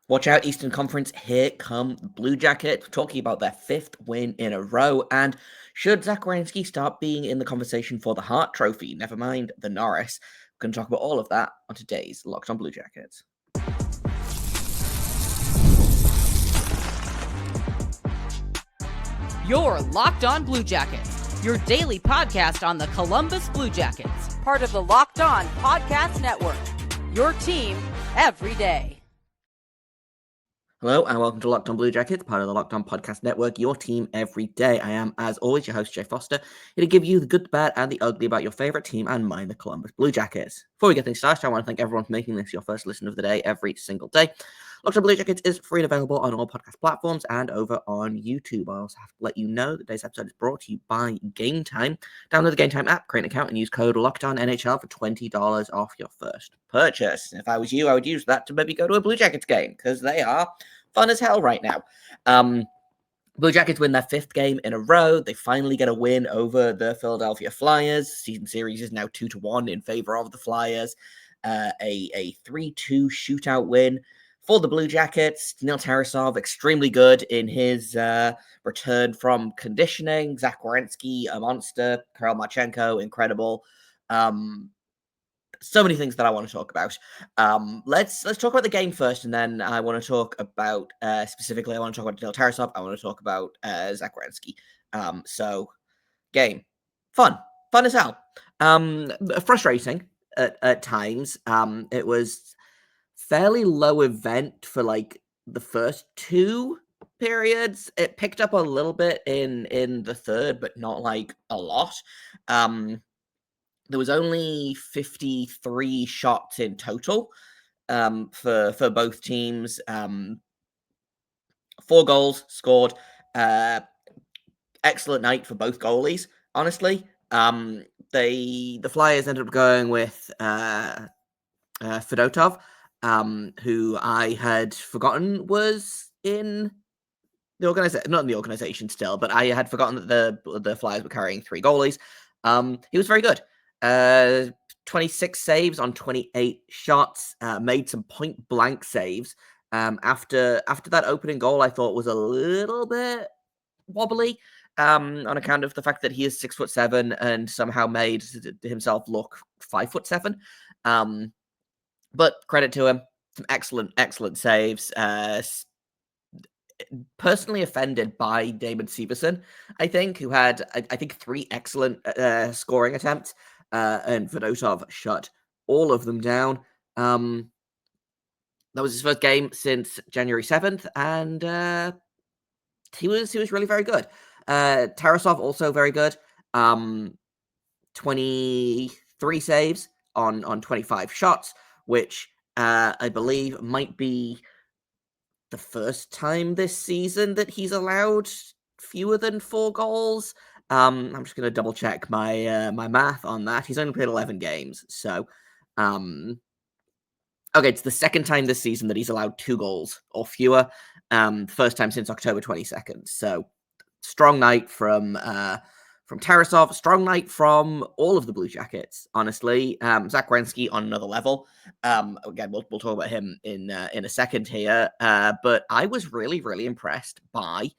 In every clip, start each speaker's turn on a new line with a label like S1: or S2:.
S1: Watch out, Eastern Conference. Here come the Blue Jackets, talking about their 5th win in a row. And should Zach Werenski start being in the conversation for the Hart Trophy? Never mind the Norris. We're going to talk about all of that on today's Locked On Blue Jackets.
S2: You're Locked On Blue Jackets, your daily podcast on the Columbus Blue Jackets, part of the Locked On Podcast Network, your team every day.
S1: Hello and welcome to Locked On Blue Jackets, part of the Locked On Podcast Network, your team every day. I am, as always, your host, Jay Foster, here to give you the good, the bad, and the ugly about your favorite team and mine, the Columbus Blue Jackets. Before we get things started, I want to thank everyone for making this your first listen of the day every single day. Locked On Blue Jackets is free and available on all podcast platforms and over on YouTube. I also have to let you know that today's episode is brought to you by Game Time. Download the Game Time app, create an account, and use code LOCKEDONNHL for $20 off your first purchase. If I was you, I would use that to maybe go to a Blue Jackets game, because they are fun as hell right now. Blue Jackets win their 5th game in a row. They finally get a win over the Philadelphia Flyers. Season series is now 2-1 in favor of the Flyers. A 3-2 shootout win for the Blue Jackets. Daniil Tarasov, extremely good in his return from conditioning. Zach Werenski, a monster. Kirill Marchenko, incredible. So many things that I want to talk about. Let's talk about the game first, and then I want to talk about specifically. I want to talk about Daniil Tarasov. I want to talk about Zach Werenski. So, game, fun as hell. Frustrating at times. It was fairly low event for like the first 2 periods. It picked up a little bit in the third, but not like a lot. There was only 53 shots in total for both teams. 4 goals scored. Excellent night for both goalies, honestly. The Flyers ended up going with Fedotov, who I had forgotten was in the organization, not in the organization still, but I had forgotten that the Flyers were carrying 3 goalies. He was very good. 26 saves on 28 shots, made some point blank saves. After that opening goal, I thought was a little bit wobbly, on account of the fact that he is 6'7" and somehow made himself look 5'7". But credit to him, some excellent saves. Personally offended by David Severson, I think, who had, I think, 3 excellent scoring attempts, and Fedotov shut all of them down. That was his first game since January 7th, and he was really very good. Tarasov also very good. 23 saves on 25 shots, which I believe might be the first time this season that he's allowed fewer than 4 goals. I'm just going to double check my my math on that. He's only played 11 games, so okay, it's the second time this season that he's allowed 2 goals or fewer. First time since October 22nd. So strong night from Tarasov, strong night from all of the Blue Jackets, honestly. Zach Werenski on another level. Again, we'll talk about him in a second here. But I was really impressed by,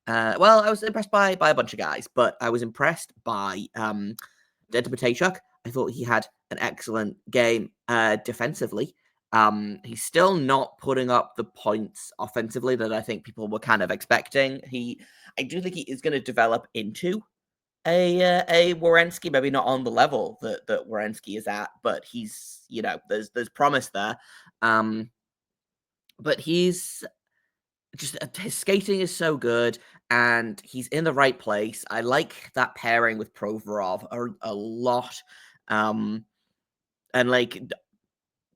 S1: I was impressed by a bunch of guys, but I was impressed by Daniil Tarasov. I thought he had an excellent game defensively. He's still not putting up the points offensively that I think people were kind of expecting. I do think he is going to develop into a Werenski, maybe not on the level that Werenski is at, but he's, there's promise there. But he's just, his skating is so good and he's in the right place. I like that pairing with Provorov a lot. And like,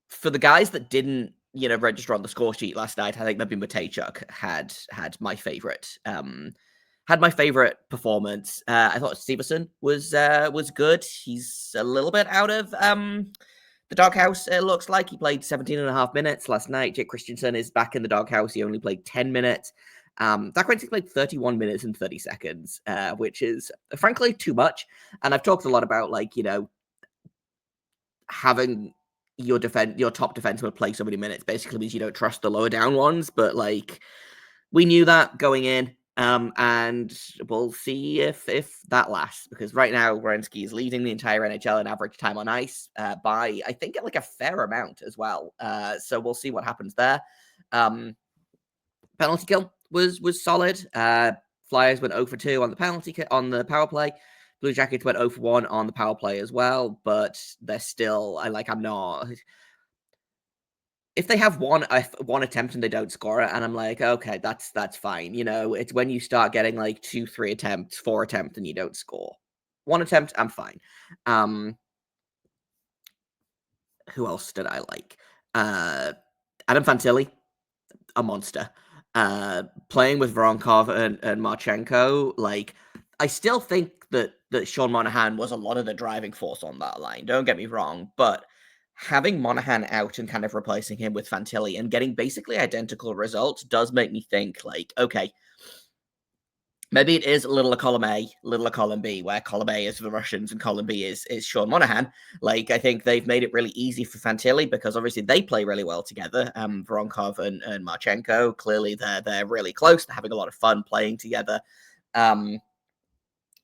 S1: for the guys that didn't, register on the score sheet last night, I think maybe Matejchuk had my favorite. Had my favorite performance. I thought Severson was good. He's a little bit out of the doghouse, it looks like. He played 17 and a half minutes last night. Jake Christensen is back in the doghouse. He only played 10 minutes. Zach Werenski played 31 minutes and 30 seconds, which is frankly too much. And I've talked a lot about, having your top defense would play so many minutes basically means you don't trust the lower down ones. But like, we knew that going in. And we'll see if that lasts, because right now Werenski is leading the entire NHL in average time on ice by, I think, like a fair amount as well. So we'll see what happens there. Penalty kill was solid. Flyers went 0 for 2 on the power play. Blue Jackets went 0 for 1 on the power play as well, but they're still, I'm not. If they have one attempt and they don't score it, and I'm like, okay, that's fine. You know, it's when you start getting like 2, 3 attempts, 4 attempts, and you don't score. One attempt, I'm fine. Who else did I like? Adam Fantilli, a monster. Playing with Voronkov and Marchenko, like, I still think that Sean Monahan was a lot of the driving force on that line. Don't get me wrong, but having Monahan out and kind of replacing him with Fantilli and getting basically identical results does make me think, like, okay, maybe it is a little of column A, little of column B, where column A is the Russians and column B is Sean Monahan. Like, I think they've made it really easy for Fantilli because obviously they play really well together. Voronkov and Marchenko, clearly they're really close. They're having a lot of fun playing together.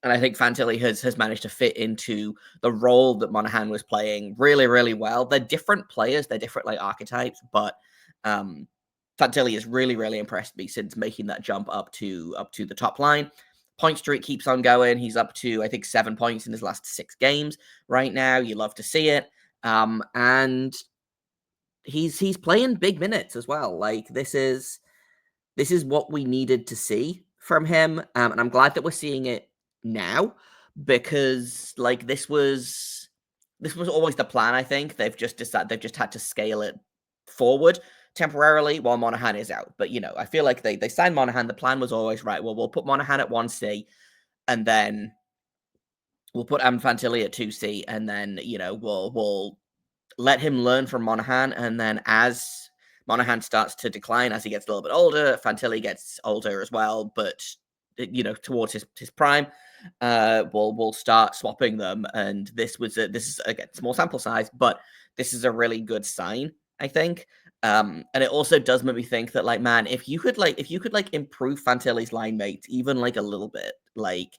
S1: And I think Fantilli has managed to fit into the role that Monahan was playing really, really well. They're different players. They're different, like, archetypes, but Fantilli has really, really impressed me since making that jump up to the top line. Point streak keeps on going. He's up to, I think, 7 points in his last 6 games right now. You love to see it. And he's playing big minutes as well. Like, this is what we needed to see from him. And I'm glad that we're seeing it now, because like this was always the plan. I think they've just had to scale it forward temporarily while Monahan is out. But you know, I feel like they signed Monahan. The plan was always, right, well, we'll put Monahan at 1C, and then we'll put Fantilli at 2C, and then, you know, we'll let him learn from Monahan, and then as Monahan starts to decline, as he gets a little bit older, Fantilli gets older as well, but you know, towards his prime, we'll start swapping them. And this is again small sample size, but this is a really good sign, I think. And it also does make me think that, like, man, if you could improve Fantilli's line mates even like a little bit, like,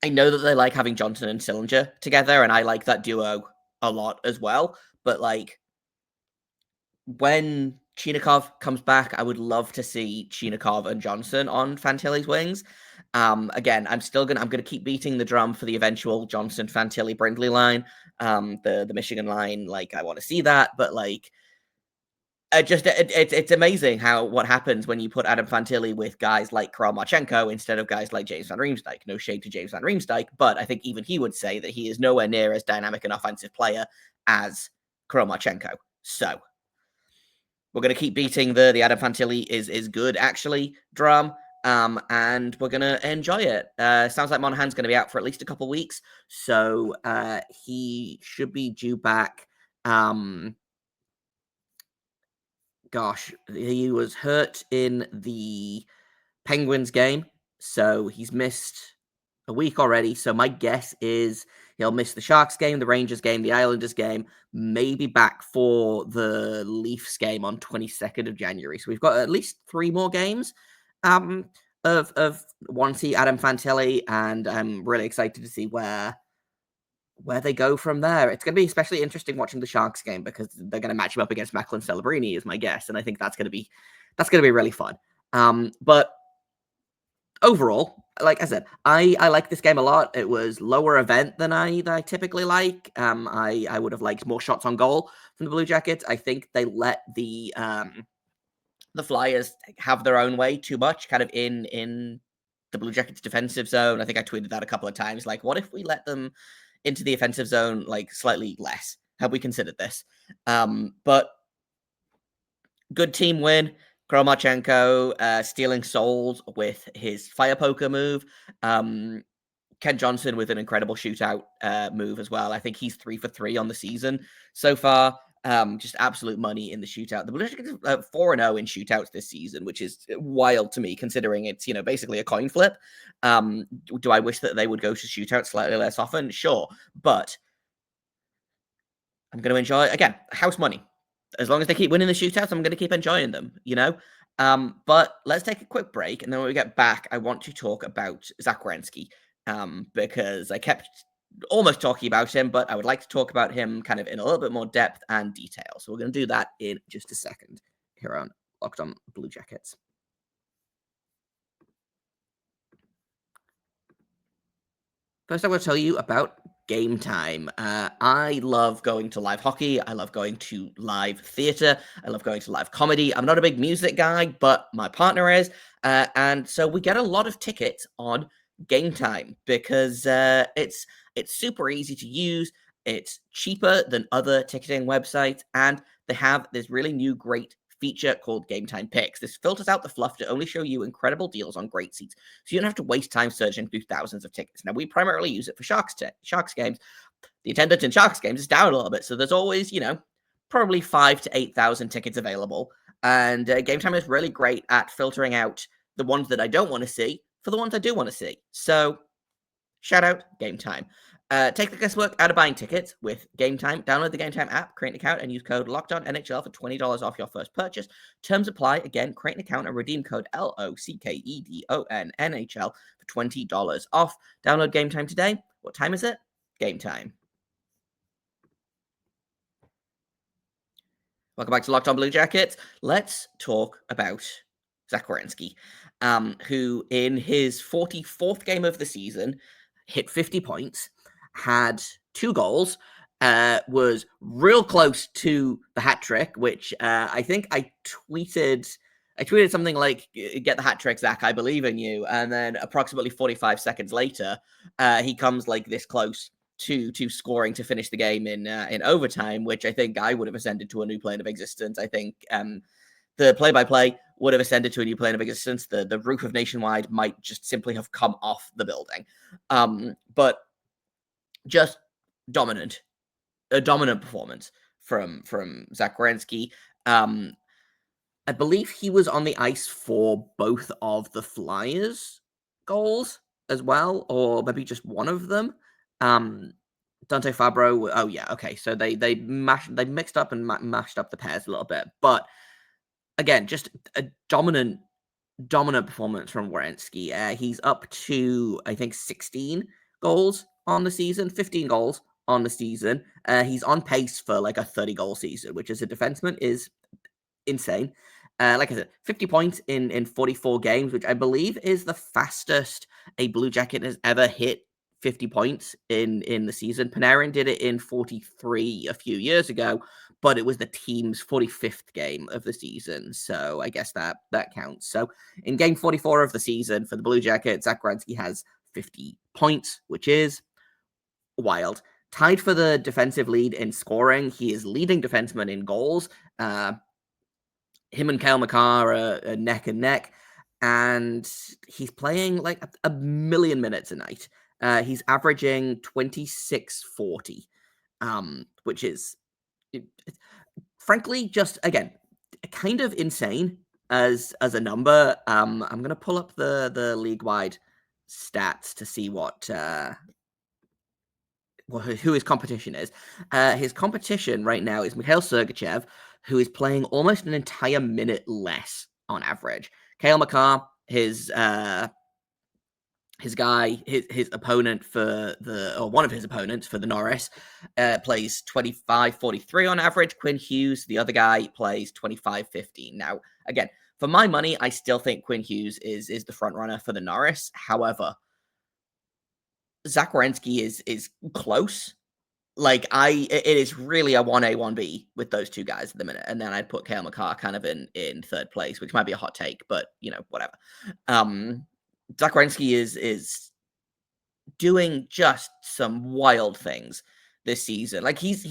S1: I know that they like having Johnson and Sillinger together, and I like that duo a lot as well. But like, when Chinakhov comes back, I would love to see Chinakhov and Johnson on Fantilli's wings. Again, I'm gonna keep beating the drum for the eventual Johnson, Fantilli, Brindley line, the Michigan line. Like, I want to see that, but like, it's amazing what happens when you put Adam Fantilli with guys like Kirill Marchenko instead of guys like James Van Riemsdyk. No shade to James Van Riemsdyk, but I think even he would say that he is nowhere near as dynamic an offensive player as Kirill Marchenko. So we're going to keep beating the Adam Fantilli is good, actually, drum, and we're going to enjoy it. Sounds like Monahan's going to be out for at least a couple weeks, so he should be due back. Gosh, he was hurt in the Penguins game, so he's missed a week already. So my guess is he'll miss the Sharks game, the Rangers game, the Islanders game, maybe back for the Leafs game on 22nd of January. So we've got at least 3 more games of 1C Adam Fantilli, and I'm really excited to see where they go from there. It's going to be especially interesting watching the Sharks game, because they're going to match him up against Macklin Celebrini, is my guess, and I think that's going to be really fun. But overall, like I said, I like this game a lot. It was lower event than I typically like. I would have liked more shots on goal from the Blue Jackets. I think they let the Flyers have their own way too much, kind of in the Blue Jackets defensive zone. I think I tweeted that a couple of times. Like, what if we let them into the offensive zone like slightly less? Have we considered this? But good team win. Kromachenko stealing souls with his fire poker move. Ken Johnson with an incredible shootout move as well. I think he's 3 for 3 on the season so far. Just absolute money in the shootout. The Blue Jackets are 4-0 in shootouts this season, which is wild to me, considering it's, you know, basically a coin flip. Do I wish that they would go to shootouts slightly less often? Sure, but I'm going to enjoy, again, house money. As long as they keep winning the shootouts, I'm going to keep enjoying them, But let's take a quick break, and then when we get back, I want to talk about Zach Werenski, because I kept almost talking about him, but I would like to talk about him kind of in a little bit more depth and detail. So we're going to do that in just a second here on Locked On Blue Jackets. First, I want to tell you about Game Time. I love going to live hockey. I love going to live theater. I love going to live comedy. I'm not a big music guy, but my partner is. And so we get a lot of tickets on Game Time because it's super easy to use. It's cheaper than other ticketing websites, and they have this really new great feature called Game Time Picks. This filters out the fluff to only show you incredible deals on great seats, so you don't have to waste time searching through thousands of tickets. Now, we primarily use it for Sharks games. The attendance in Sharks games is down a little bit, so there's always, probably 5,000 to 8,000 tickets available. And Game Time is really great at filtering out the ones that I don't want to see for the ones I do want to see. So, shout out Game Time. Take the guesswork out of buying tickets with Game Time. Download the Game Time app, create an account, and use code LOCKEDONNHL for $20 off your first purchase. Terms apply. Again, create an account and redeem code LOCKEDONNHL for $20 off. Download Game Time today. What time is it? Game Time. Welcome back to Locked On Blue Jackets. Let's talk about Zach Werenski, who in his 44th game of the season hit 50 points, had 2 goals, was real close to the hat trick, which I think I tweeted something like, "Get the hat trick, Zach, I believe in you." And then approximately 45 seconds later, he comes like this close to scoring to finish the game in overtime, which I think I would have ascended to a new plane of existence. I think the play-by-play would have ascended to a new plane of existence. The roof of Nationwide might just simply have come off the building. But just a dominant performance from Zach Werenski. I believe he was on the ice for both of the Flyers' goals as well, or maybe just one of them. Dante Fabro. Oh yeah, okay. So they mixed up and mashed up the pairs a little bit, but again, just a dominant performance from Werenski. He's up to, I think, 16 goals on the season, 15 goals on the season. He's on pace for like a 30-goal season, which as a defenseman is insane. Like I said, 50 points in 44 games, which I believe is the fastest a Blue Jacket has ever hit 50 points in the season. Panarin did it in 43 a few years ago, but it was the team's 45th game of the season, so I guess that counts. So in game 44 of the season for the Blue Jackets, Zach Werenski has 50 points, which is wild. Tied for the defensive lead in scoring. He is leading defenseman in goals. Him and Cale Makar are neck and neck, and he's playing like a million minutes a night. He's averaging 26.40, which is, frankly, just, again, kind of insane as a number. I'm going to pull up the league-wide stats to see who his competition is. His competition right now is Mikhail Sergachev, who is playing almost an entire minute less on average. Cale Makar, his opponent one of his opponents for the Norris, plays 25.43 on average. Quinn Hughes, the other guy, plays 25.15. Now, again, for my money, I still think Quinn Hughes is the front runner for the Norris. However, Zach Werenski is close. Like, it is really a 1A, 1B with those two guys at the minute. And then I'd put Cale Makar kind of in third place, which might be a hot take, but, whatever. Zach Werenski is doing just some wild things this season. Like, he's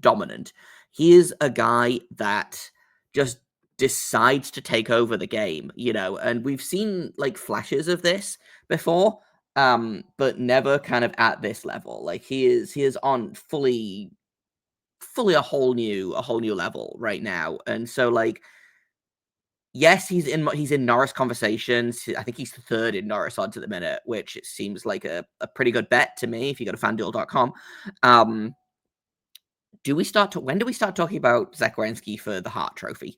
S1: dominant. He is a guy that just decides to take over the game, and we've seen like flashes of this before. But never kind of at this level. Like, he is on fully a whole new level right now. And so, like, yes, he's in Norris conversations. I think he's third in Norris odds at the minute, which it seems like a pretty good bet to me if you go to FanDuel.com. when do we start talking about Zach Werenski for the Hart Trophy?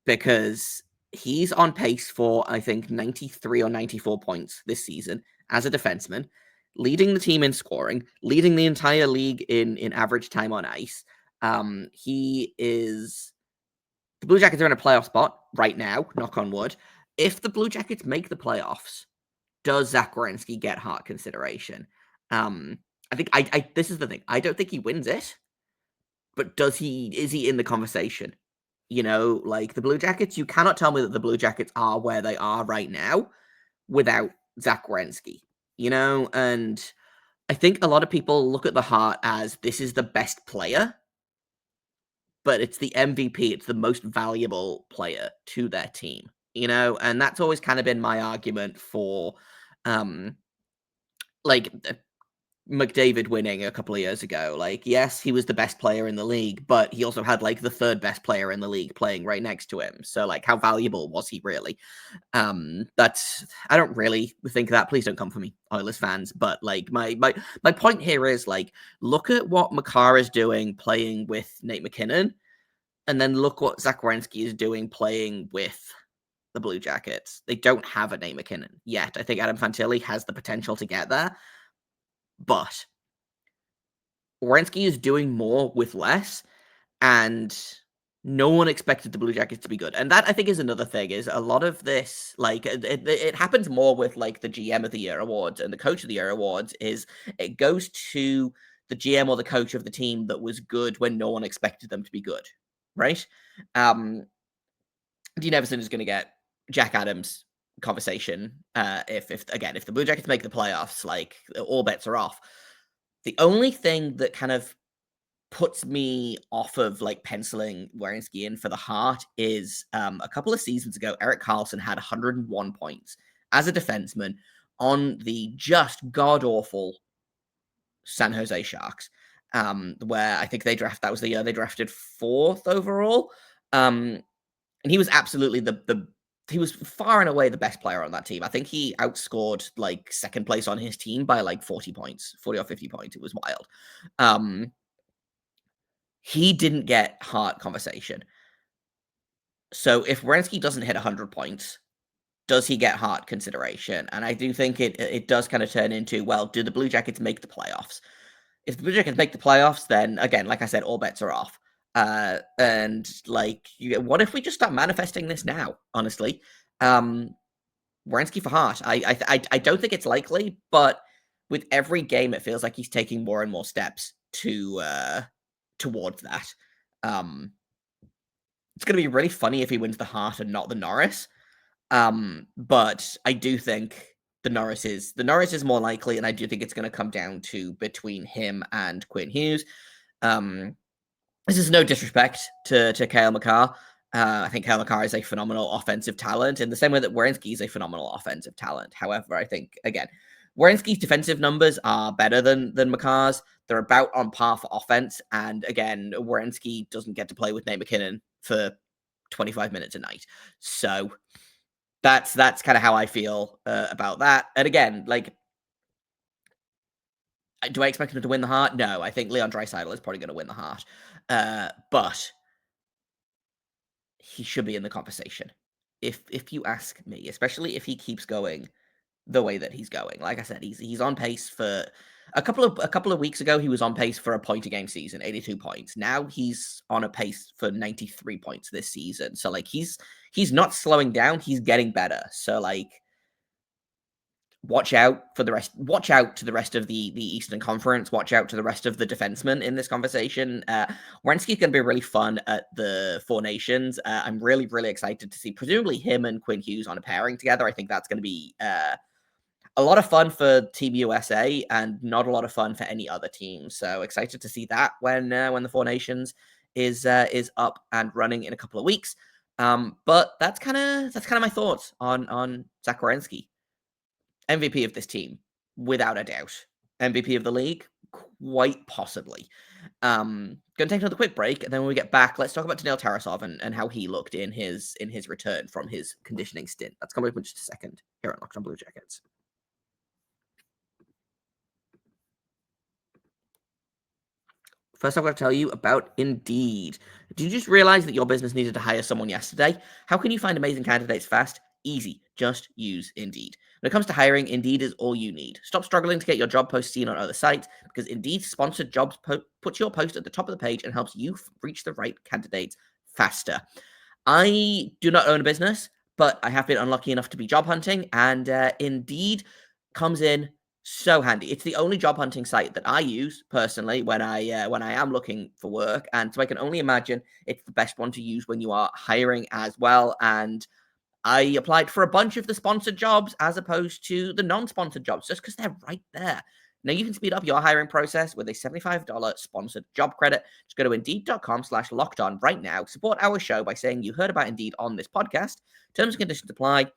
S1: Because he's on pace for, I think, 93 or 94 points this season as a defenseman, leading the team in scoring, leading the entire league in average time on ice. The Blue Jackets are in a playoff spot right now, knock on wood. If the Blue Jackets make the playoffs, does Zach Werenski get Hart consideration? I think this is the thing. I don't think he wins it, but is he in the conversation? Like the Blue Jackets, you cannot tell me that the Blue Jackets are where they are right now without Zach Werenski, and I think a lot of people look at the Hart as this is the best player, but it's the MVP, it's the most valuable player to their team, and that's always kind of been my argument for, like, McDavid winning a couple of years ago. Like, yes, he was the best player in the league, but he also had like the third best player in the league playing right next to him. So like, how valuable was he really? I don't really think that. Please don't come for me, Oilers fans. But like, my point here is like, look at what Makar is doing playing with Nate McKinnon, and then look what Zach Werenski is doing playing with the Blue Jackets. They don't have a Nate McKinnon yet. I think Adam Fantilli has the potential to get there. But Werenski is doing more with less, and no one expected the Blue Jackets to be good. And that, I think, is another thing, is a lot of this, like, it happens more with, like, the GM of the Year awards and the Coach of the Year awards, is it goes to the GM or the coach of the team that was good when no one expected them to be good, right? Dean Everson is going to get Jack Adams conversation if the Blue Jackets make the playoffs, like, all bets are off. The only thing that kind of puts me off of like penciling Werenski in for the Hart is a couple of seasons ago, Erik Karlsson had 101 points as a defenseman on the just god-awful San Jose Sharks, where I think that was the year they drafted 4th overall. And he was absolutely he was far and away the best player on that team. I think he outscored like second place on his team by like 40 or 50 points. It was wild. He didn't get Hart conversation. So if Werenski doesn't hit 100 points, does he get Hart consideration? And I do think it does kind of turn into, well, do the Blue Jackets make the playoffs? If the Blue Jackets make the playoffs, then again, like I said, all bets are off. And like, what if we just start manifesting this now? Honestly, Werenski for Hart. I don't think it's likely, but with every game, it feels like he's taking more and more steps towards that. It's going to be really funny if he wins the Hart and not the Norris. But I do think the Norris is more likely, and I do think it's going to come down to between him and Quinn Hughes. This is no disrespect to Cale Makar. I think Cale Makar is a phenomenal offensive talent in the same way that Werenski is a phenomenal offensive talent. However, I think, again, Werenski's defensive numbers are better than Makar's. They're about on par for offense. And again, Werenski doesn't get to play with Nate McKinnon for 25 minutes a night. So that's kind of how I feel about that. And again, like, do I expect him to win the Hart? No, I think Leon Draisaitl is probably going to win the Hart. But he should be in the conversation, if you ask me, especially if he keeps going the way that he's going. Like I said, he's on pace for a couple of weeks ago. He was on pace for a point a game season, 82 points. Now he's on a pace for 93 points this season. So like he's not slowing down. He's getting better. So like, watch out to the rest of the Eastern Conference. Watch out to the rest of the defensemen in this conversation. Werenski's going to be really fun at the Four Nations. I'm really, really excited to see presumably him and Quinn Hughes on a pairing together. I think that's going to be a lot of fun for Team USA and not a lot of fun for any other team. So excited to see that when the Four Nations is up and running in a couple of weeks. But that's kind of my thoughts on Zach Werenski. MVP of this team, without a doubt. MVP of the league, quite possibly. Going to take another quick break, and then when we get back, let's talk about Daniil Tarasov and how he looked in his return from his conditioning stint. That's coming up in just a second here at Locked On Blue Jackets. First, I've got to tell you about Indeed. Did you just realize that your business needed to hire someone yesterday? How can you find amazing candidates fast? Easy. Just use Indeed. When it comes to hiring, Indeed is all you need. Stop struggling to get your job post seen on other sites because Indeed's sponsored jobs puts your post at the top of the page and helps you reach the right candidates faster. I do not own a business, but I have been unlucky enough to be job hunting, and Indeed comes in so handy. It's the only job hunting site that I use personally when I am looking for work, and so I can only imagine it's the best one to use when you are hiring as well. And I applied for a bunch of the sponsored jobs as opposed to the non-sponsored jobs, just because they're right there. Now you can speed up your hiring process with a $75 sponsored job credit. Just go to Indeed.com/lockedon right now. Support our show by saying you heard about Indeed on this podcast. Terms and conditions apply.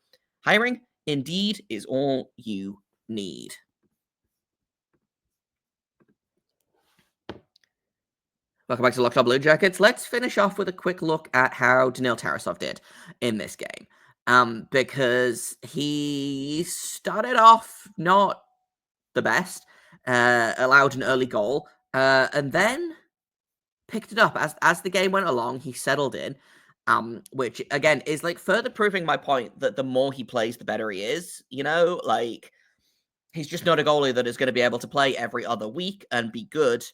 S1: Hiring, Indeed is all you need. Welcome back to Locked On Blue Jackets. Let's finish off with a quick look at how Daniil Tarasov did in this game. Because he started off not the best, allowed an early goal, and then picked it up as the game went along. He settled in, which again is like further proving my point that the more he plays, the better he is. You know, like he's just not a goalie that is going to be able to play every other week and be good.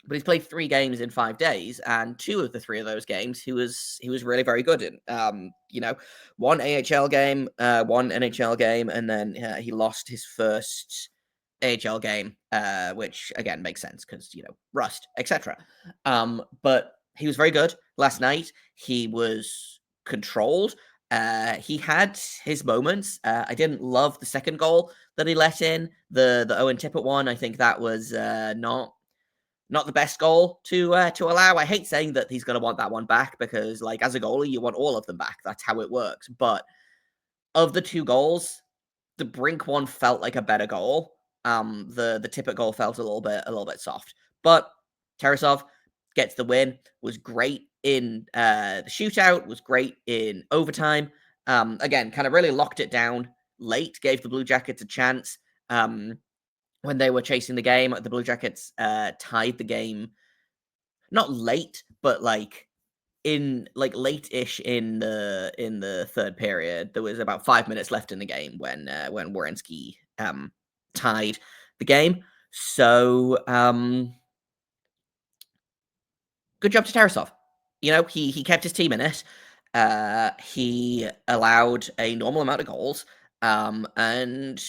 S1: But he's played 3 games in 5 days, and 2 of the 3 of those games he was really very good in. One AHL game, one NHL game, and then he lost his first AHL game, which again makes sense because rust, etc. But he was very good last night. He was controlled. He had his moments. I didn't love the second goal that he let in, the Owen Tippett one. I think that was not the best goal to allow. I hate saying that he's going to want that one back because, like, as a goalie, you want all of them back. That's how it works. But of the 2 goals, the Brink one felt like a better goal. The Tippett goal felt a little bit soft. But Tarasov gets the win. Was great in the shootout. Was great in overtime. Again, kind of really locked it down late. Gave the Blue Jackets a chance. When they were chasing the game, the Blue Jackets tied the game, not late, but late-ish in the third period. There was about 5 minutes left in the game when Werenski tied the game. So good job to Tarasov. He kept his team in it. He allowed a normal amount of goals, and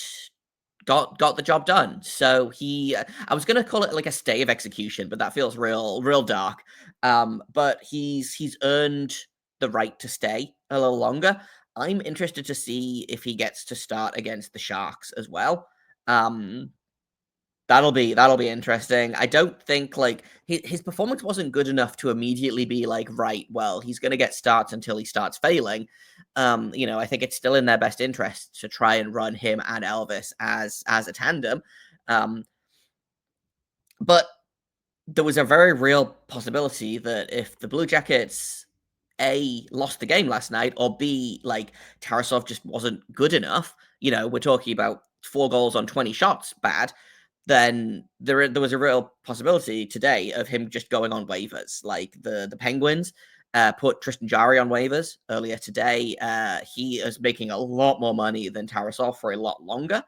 S1: got the job done. So I was gonna call it like a stay of execution, but that feels real dark. But he's earned the right to stay a little longer. I'm interested to see if he gets to start against the Sharks as well. That'll be interesting. I don't think his performance wasn't good enough to immediately be like, right, well, he's going to get starts until he starts failing. I think it's still in their best interest to try and run him and Elvis as a tandem. But there was a very real possibility that if the Blue Jackets A, lost the game last night, or B, Tarasov just wasn't good enough, we're talking about 4 goals on 20 shots bad, then there was a real possibility today of him just going on waivers. Like the Penguins put Tristan Jarry on waivers earlier today. He is making a lot more money than Tarasov for a lot longer.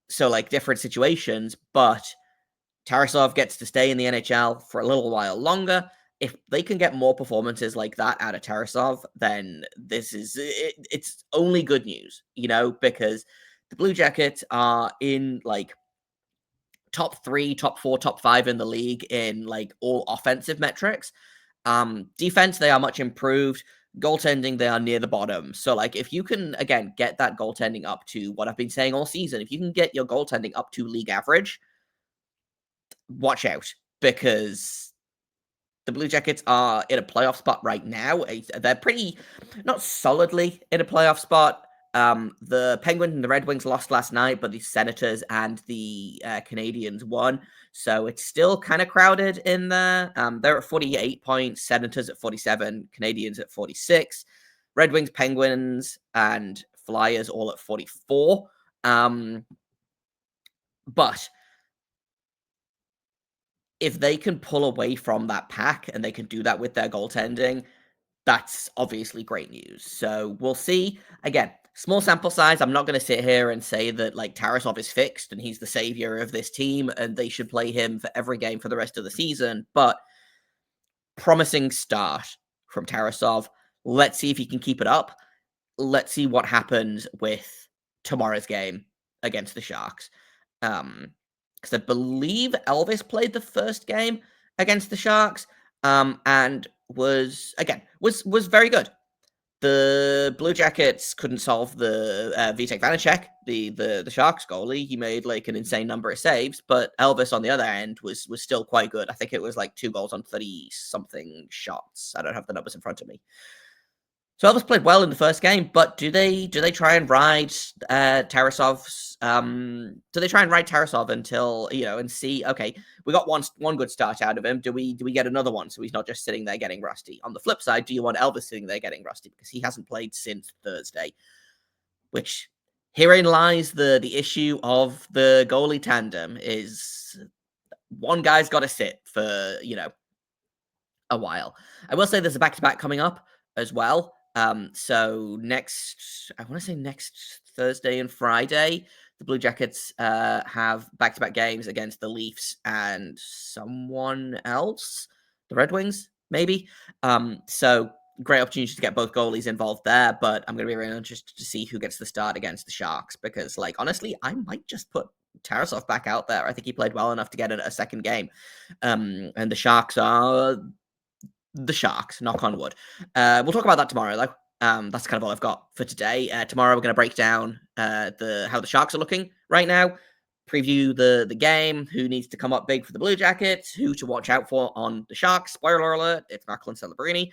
S1: So different situations, but Tarasov gets to stay in the NHL for a little while longer. If they can get more performances like that out of Tarasov, then it's only good news, because the Blue Jackets are in top 3, top 4, top 5 in the league in all offensive metrics. Defense, they are much improved. Goaltending, they are near the bottom. So if you can again get that goaltending up to what I've been saying all season, if you can get your goaltending up to league average, watch out, because the Blue Jackets are in a playoff spot right now. They're pretty, not solidly in a playoff spot. The Penguins and the Red Wings lost last night, but the Senators and the Canadiens won. So it's still kind of crowded in there. They're at 48 points, Senators at 47, Canadiens at 46, Red Wings, Penguins, and Flyers all at 44. But if they can pull away from that pack and they can do that with their goaltending, that's obviously great news. So we'll see. Again, small sample size. I'm not going to sit here and say that like Tarasov is fixed and he's the savior of this team and they should play him for every game for the rest of the season, but promising start from Tarasov. Let's see if he can keep it up. Let's see what happens with tomorrow's game against the Sharks. Because I believe Elvis played the first game against the Sharks, and was very good. The Blue Jackets couldn't solve the Vitek Vanacek, the Sharks goalie. He made like an insane number of saves, but Elvis on the other end was still quite good. I think it was like 2 goals on 30 something shots. I don't have the numbers in front of me. So Elvis played well in the first game, but do they try and ride Tarasov's? Do they try and ride Tarasov until and see? Okay, we got one good start out of him. Do we get another one so he's not just sitting there getting rusty? On the flip side, do you want Elvis sitting there getting rusty because he hasn't played since Thursday? Which herein lies the issue of the goalie tandem: is one guy's got to sit for a while. I will say there's a back-to-back coming up as well. So next Thursday and Friday, the Blue Jackets have back-to-back games against the Leafs and someone else, the Red Wings, maybe. So great opportunity to get both goalies involved there, but I'm going to be really interested to see who gets the start against the Sharks because, like, honestly, I might just put Tarasov back out there. I think he played well enough to get a second game. And the Sharks are the Sharks, knock on wood. We'll talk about that tomorrow, though. That's kind of all I've got for today. Tomorrow we're going to break down how the Sharks are looking right now, preview the game, who needs to come up big for the Blue Jackets, who to watch out for on the Sharks. Spoiler alert, it's Macklin Celebrini.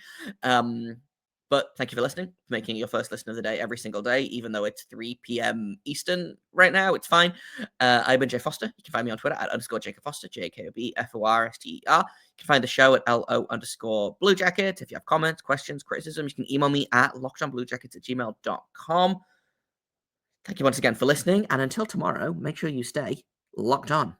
S1: But thank you for listening, for making your first listen of the day every single day, even though it's 3 p.m. Eastern right now. It's fine. I've been Jay Foster. You can find me on Twitter at _Jacob Foster, JKOBFORSTER. You can find the show at LO_Blue Jacket. If you have comments, questions, criticism, you can email me at lockedonbluejackets@gmail.com. Thank you once again for listening. And until tomorrow, make sure you stay locked on.